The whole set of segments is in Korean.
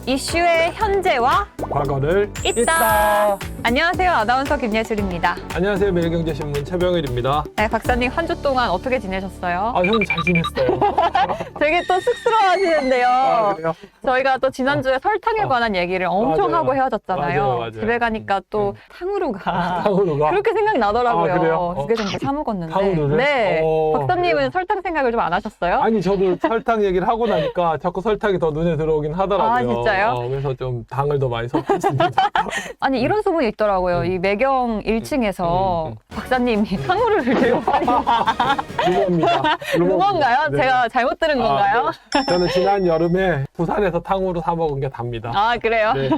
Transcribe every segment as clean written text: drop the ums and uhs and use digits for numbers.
이슈의 현재와 과거를 있다. 안녕하세요. 아나운서 김예슬입니다. 안녕하세요. 매일경제신문 최병일입니다. 네, 박사님 한 주 동안 어떻게 지내셨어요? 형 잘 지냈어요. 되게 또 쑥스러워하시는데요. 그래요? 저희가 또 지난주에 설탕에 관한 얘기를 엄청 맞아요. 하고 헤어졌잖아요. 맞아요. 집에 가니까 또 탕후루가 탕후루가? 그렇게 생각이 나더라고요. 그래요? 2개 정도 사 먹었는데. 탕후루를? 네. 박사님은 그래요? 설탕 생각을 좀 안 하셨어요? 아니 저도 설탕 얘기를 하고 나니까 자꾸 설탕이 더 눈에 들어오긴 하더라고요. 아, 진짜요? 그래서 좀 당을 더 많이 섭했습니다. 아니 이런 소문이 있더라고요. 이 매경 1층에서 박사님이 탕후루를 되게 많이 루머입니다. 루머인가요? 네. 제가 잘못 들은 건가요? 네. 저는 지난 여름에 부산에서 탕후루 사 먹은 게 답니다. 아, 그래요? 네.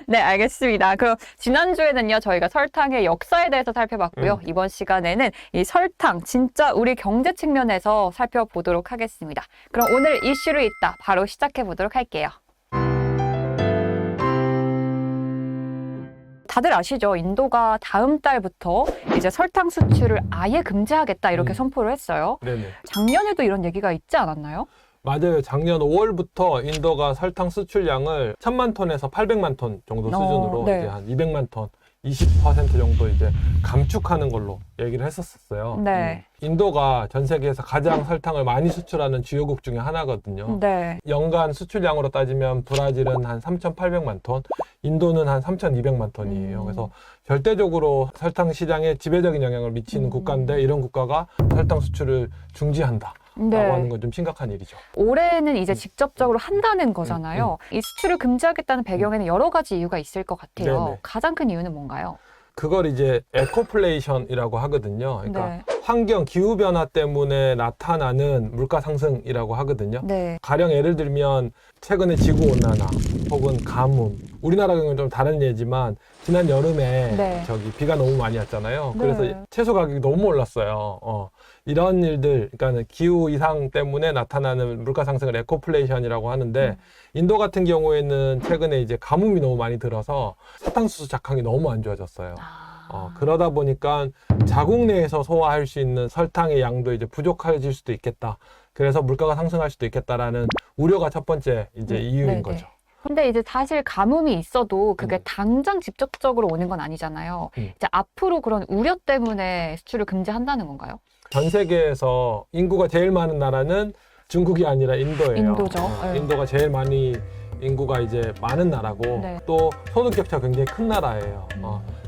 네, 알겠습니다. 그럼 지난주에는요, 저희가 설탕의 역사에 대해서 살펴봤고요. 이번 시간에는 이 설탕, 진짜 우리 경제 측면에서 살펴보도록 하겠습니다. 그럼 오늘 이슈로 있다, 바로 시작해 보도록 할게요. 다들 아시죠? 인도가 다음 달부터 이제 설탕 수출을 아예 금지하겠다 이렇게 선포를 했어요. 네네. 작년에도 이런 얘기가 있지 않았나요? 맞아요. 작년 5월부터 인도가 설탕 수출량을 1000만 톤에서 800만 톤 정도 수준으로 네. 이제 한 200만 톤, 20% 정도 이제 감축하는 걸로 얘기를 했었어요. 네. 인도가 전 세계에서 가장 설탕을 많이 수출하는 주요국 중에 하나거든요. 네. 연간 수출량으로 따지면 브라질은 한 3,800만 ton, 인도는 한 3,200만 ton이에요. 그래서 절대적으로 설탕 시장에 지배적인 영향을 미치는 국가인데 이런 국가가 설탕 수출을 중지한다. 네. 라고 하는 건 좀 심각한 일이죠. 올해는 이제 직접적으로 한다는 거잖아요. 이 수출을 금지하겠다는 배경에는 여러 가지 이유가 있을 것 같아요. 네네. 가장 큰 이유는 뭔가요? 그걸 이제 에코플레이션이라고 하거든요. 그러니까 네. 환경 기후 변화 때문에 나타나는 물가 상승이라고 하거든요. 네. 가령 예를 들면 최근에 지구 온난화 혹은 가뭄, 우리나라 경우는 좀 다른 예지만 지난 여름에 네. 비가 너무 많이 왔잖아요. 네. 그래서 채소 가격이 너무 올랐어요. 이런 일들, 그러니까 기후 이상 때문에 나타나는 물가 상승을 에코플레이션이라고 하는데 인도 같은 경우에는 최근에 이제 가뭄이 너무 많이 들어서 사탕수수 작황이 너무 안 좋아졌어요. 그러다 보니까 자국 내에서 소화할 수 있는 설탕의 양도 이제 부족해질 수도 있겠다. 그래서 물가가 상승할 수도 있겠다라는 우려가 첫 번째 이제 이유인 네네. 거죠. 근데 이제 사실 가뭄이 있어도 그게 당장 직접적으로 오는 건 아니잖아요. 이제 앞으로 그런 우려 때문에 수출을 금지한다는 건가요? 전 세계에서 인구가 제일 많은 나라는 중국이 아니라 인도예요. 인도죠. 네. 인도가 제일 많이 인구가 이제 많은 나라고 네. 또 소득 격차가 굉장히 큰 나라예요.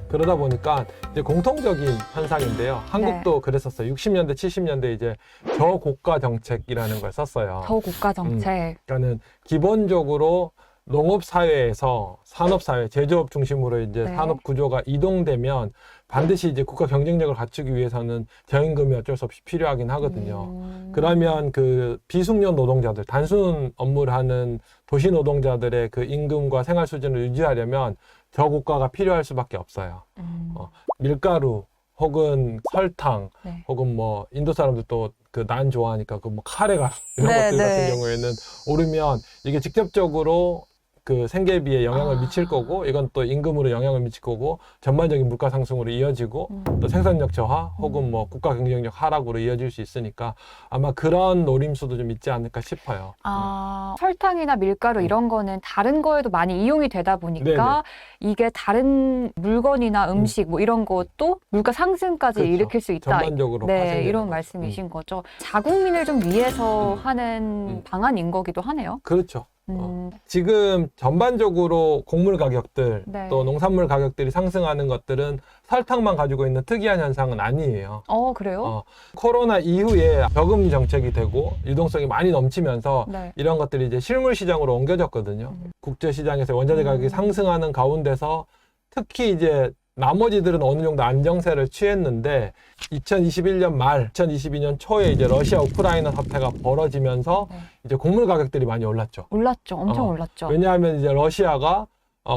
그러다 보니까 이제 공통적인 현상인데요. 한국도 그랬었어요. 60년대, 70년대 이제 저고가 정책이라는 걸 썼어요. 저고가 정책. 그러니까는 기본적으로 농업 사회에서 산업 사회, 제조업 중심으로 이제 네. 산업 구조가 이동되면 반드시 이제 국가 경쟁력을 갖추기 위해서는 저임금이 어쩔 수 없이 필요하긴 하거든요. 그러면 그 비숙련 노동자들, 단순 업무를 하는 도시 노동자들의 그 임금과 생활 수준을 유지하려면 저고가가 필요할 수밖에 없어요. 밀가루 혹은 설탕 네. 혹은 뭐 인도 사람들 또 그 난 좋아하니까 그 뭐 카레가 이런 네, 것들 네. 같은 경우에는 오르면 이게 직접적으로 그 생계비에 영향을 미칠 거고 이건 또 임금으로 영향을 미칠 거고 전반적인 물가 상승으로 이어지고 또 생산력 저하 혹은 뭐 국가 경쟁력 하락으로 이어질 수 있으니까 아마 그런 노림수도 좀 있지 않을까 싶어요. 설탕이나 밀가루 이런 거는 다른 거에도 많이 이용이 되다 보니까 이게 다른 물건이나 음식 뭐 이런 것도 물가 상승까지 그렇죠. 일으킬 수 있다. 전반적으로 네, 파생되는 이런 거죠. 말씀이신 거죠. 자국민을 좀 위해서 하는 방안인 거기도 하네요. 그렇죠. 지금 전반적으로 곡물 가격들 네. 또 농산물 가격들이 상승하는 것들은 설탕만 가지고 있는 특이한 현상은 아니에요. 그래요? 코로나 이후에 저금리 정책이 되고 유동성이 많이 넘치면서 네. 이런 것들이 이제 실물 시장으로 옮겨졌거든요. 국제 시장에서 원자재 가격이 상승하는 가운데서 특히 이제 나머지들은 어느 정도 안정세를 취했는데 2021년 말, 2022년 초에 이제 러시아 우크라이나 사태가 벌어지면서 이제 곡물 가격들이 많이 올랐죠. 올랐죠. 엄청 올랐죠. 왜냐하면 이제 러시아가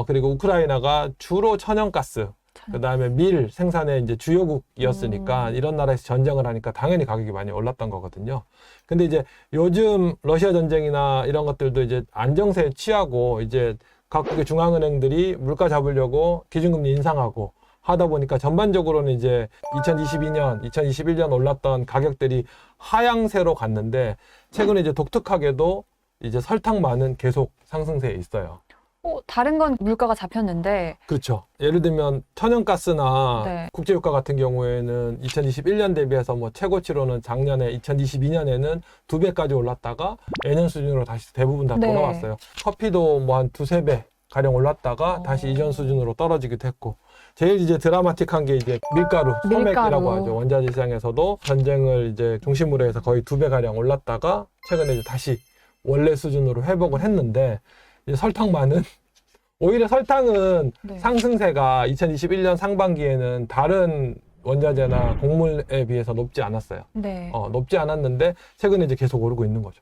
그리고 우크라이나가 주로 천연가스, 그다음에 밀 생산의 이제 주요국이었으니까 이런 나라에서 전쟁을 하니까 당연히 가격이 많이 올랐던 거거든요. 근데 이제 요즘 러시아 전쟁이나 이런 것들도 이제 안정세에 취하고 이제 각국의 중앙은행들이 물가 잡으려고 기준금리 인상하고 하다 보니까 전반적으로는 이제 2022년, 2021년 올랐던 가격들이 하향세로 갔는데 최근에 이제 독특하게도 이제 설탕만은 계속 상승세에 있어요. 다른 건 물가가 잡혔는데. 그렇죠. 예를 들면 천연가스나 네. 국제유가 같은 경우에는 2021년 대비해서 뭐 최고치로는 작년에 2022년에는 2배까지 올랐다가 예년 수준으로 다시 대부분 다 네. 돌아왔어요. 커피도 뭐 한 2~3배 가량 올랐다가 다시 이전 수준으로 떨어지기도 했고, 제일 이제 드라마틱한 게 이제 밀가루, 소맥이라고 하죠. 원자재 시장에서도 전쟁을 이제 중심으로 해서 거의 2배 가량 올랐다가 최근에 이제 다시 원래 수준으로 회복을 했는데, 이제 설탕만은 오히려 설탕은 네. 상승세가 2021년 상반기에는 다른 원자재나 곡물에 비해서 높지 않았어요. 네. 높지 않았는데 최근에 이제 계속 오르고 있는 거죠.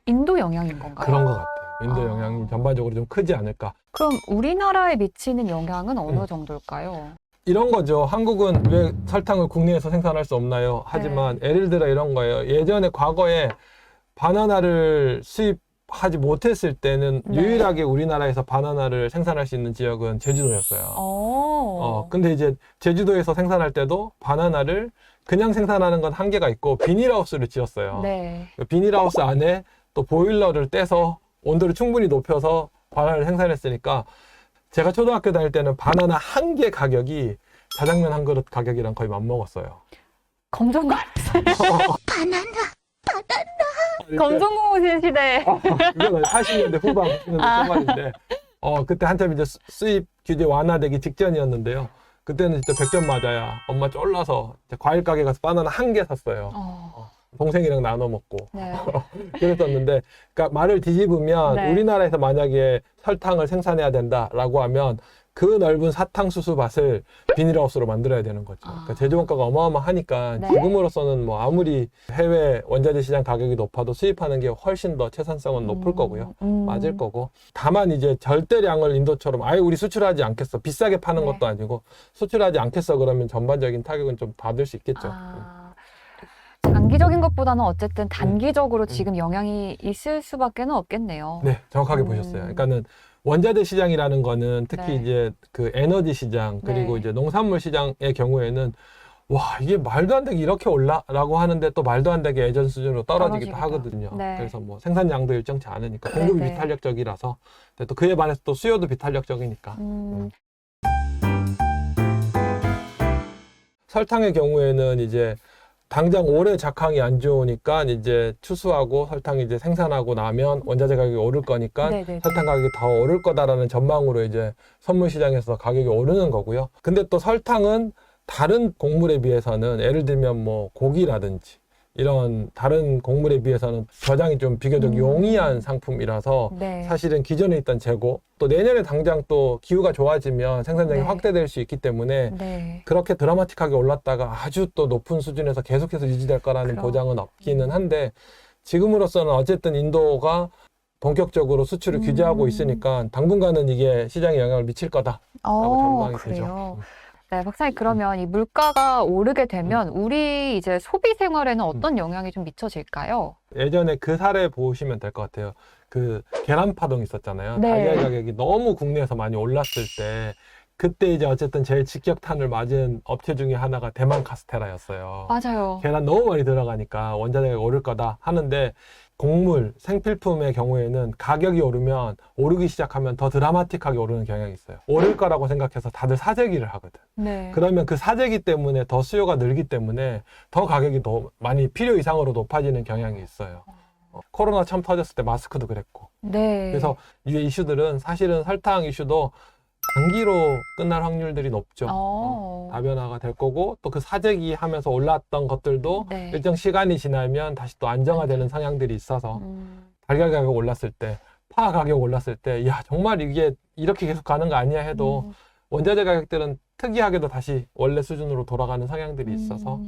인도 영향인 건가요? 그런 것 같아요. 인도 아. 영향이 전반적으로 좀 크지 않을까. 그럼 우리나라에 미치는 영향은 어느 정도일까요? 이런 거죠. 한국은 왜 설탕을 국내에서 생산할 수 없나요? 하지만 예를 들어 이런 거예요. 예전에 과거에 바나나를 수입하지 못했을 때는 네. 유일하게 우리나라에서 바나나를 생산할 수 있는 지역은 제주도였어요. 근데 이제 제주도에서 생산할 때도 바나나를 그냥 생산하는 건 한계가 있고 비닐하우스를 지었어요. 네. 비닐하우스 안에 또 보일러를 떼서 온도를 충분히 높여서 바나나를 생산했으니까, 제가 초등학교 다닐 때는 바나나 한 개 가격이 자장면 한 그릇 가격이랑 거의 맞먹었어요. 검정 거 검정고무신 시대. 이건 80년대 후반, 90년대 초반인데, 그때 한참 이제 수입 규제 완화되기 직전이었는데요. 그때는 진짜 100점 맞아야 엄마 쫄라서 과일 가게 가서 바나나 한 개 샀어요. 동생이랑 나눠 먹고. 네. 그랬었는데, 그러니까 말을 뒤집으면 네. 우리나라에서 만약에 설탕을 생산해야 된다라고 하면 그 넓은 사탕수수밭을 비닐하우스로 만들어야 되는 거죠. 그러니까 제조 원가가 어마어마하니까 네. 지금으로서는 뭐 아무리 해외 원자재 시장 가격이 높아도 수입하는 게 훨씬 더 채산성은 높을 거고요. 맞을 거고. 다만 이제 절대량을 인도처럼 아예 우리 수출하지 않겠어. 비싸게 파는 네. 것도 아니고 수출하지 않겠어 그러면 전반적인 타격은 좀 받을 수 있겠죠. 장기적인 것보다는 어쨌든 단기적으로 지금 영향이 있을 수밖에 없겠네요. 네, 정확하게 보셨어요. 그러니까는 원자재 시장이라는 거는 특히 네. 이제 그 에너지 시장 그리고 네. 이제 농산물 시장의 경우에는 와, 이게 말도 안 되게 이렇게 올라라고 하는데 또 말도 안 되게 예전 수준으로 떨어지기도 떨어지기도. 하거든요. 네. 그래서 뭐 생산량도 일정치 않으니까 공급이 네. 비탄력적이라서, 근데 또 그에 반해서 또 수요도 비탄력적이니까. 설탕의 경우에는 이제 당장 올해 작황이 안 좋으니까 이제 추수하고 설탕이 이제 생산하고 나면 원자재 가격이 오를 거니까 네네. 설탕 가격이 더 오를 거다라는 전망으로 이제 선물 시장에서 가격이 오르는 거고요. 근데 또 설탕은 다른 곡물에 비해서는 예를 들면 뭐 고기라든지 이런 다른 곡물에 비해서는 저장이 좀 비교적 용이한 상품이라서 네. 사실은 기존에 있던 재고, 또 내년에 당장 또 기후가 좋아지면 생산량이 네. 확대될 수 있기 때문에 네. 그렇게 드라마틱하게 올랐다가 아주 또 높은 수준에서 계속해서 유지될 거라는 그럼. 보장은 없기는 한데, 지금으로서는 어쨌든 인도가 본격적으로 수출을 규제하고 있으니까 당분간은 이게 시장에 영향을 미칠 거다라고 전망이 그래요. 되죠. 네, 박사님, 그러면 이 물가가 오르게 되면 우리 이제 소비 생활에는 어떤 영향이 좀 미쳐질까요? 예전에 그 사례 보시면 될 것 같아요. 그 계란 파동 있었잖아요. 네. 달걀 가격이 너무 국내에서 많이 올랐을 때, 그때 이제 어쨌든 제일 직격탄을 맞은 업체 중에 하나가 대만 카스테라였어요. 맞아요. 계란 너무 많이 들어가니까 원자재가 오를 거다 하는데, 곡물, 생필품의 경우에는 가격이 오르면 오르기 시작하면 더 드라마틱하게 오르는 경향이 있어요. 오를 거라고 생각해서 다들 사재기를 하거든. 네. 그러면 그 사재기 때문에 더 수요가 늘기 때문에 더 가격이 더 많이 필요 이상으로 높아지는 경향이 있어요. 코로나 처음 터졌을 때 마스크도 그랬고. 네. 그래서 이 이슈들은 사실은 설탕 이슈도 단기로 끝날 확률들이 높죠. 다변화가 될 거고, 또 그 사재기 하면서 올랐던 것들도 네. 일정 시간이 지나면 다시 또 안정화되는 성향들이 있어서 달걀 가격 올랐을 때, 파 가격 올랐을 때, 야, 정말 이게 이렇게 계속 가는 거 아니야 해도 원자재 가격들은 특이하게도 다시 원래 수준으로 돌아가는 성향들이 있어서.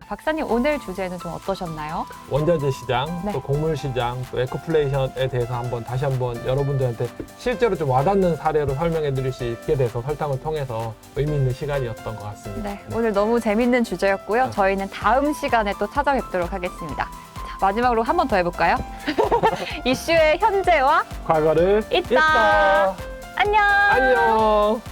박사님, 오늘 주제는 좀 어떠셨나요? 원자재 시장, 네. 또 곡물 시장, 또 에코플레이션에 대해서 다시 한번 여러분들한테 실제로 좀 와닿는 사례로 설명해 드릴 수 있게 돼서 설탕을 통해서 의미 있는 시간이었던 것 같습니다. 네, 오늘 너무 재밌는 주제였고요. 저희는 다음 시간에 또 찾아뵙도록 하겠습니다. 자, 마지막으로 한 번 더 해볼까요? 이슈의 현재와 과거를 있다. 안녕. 안녕.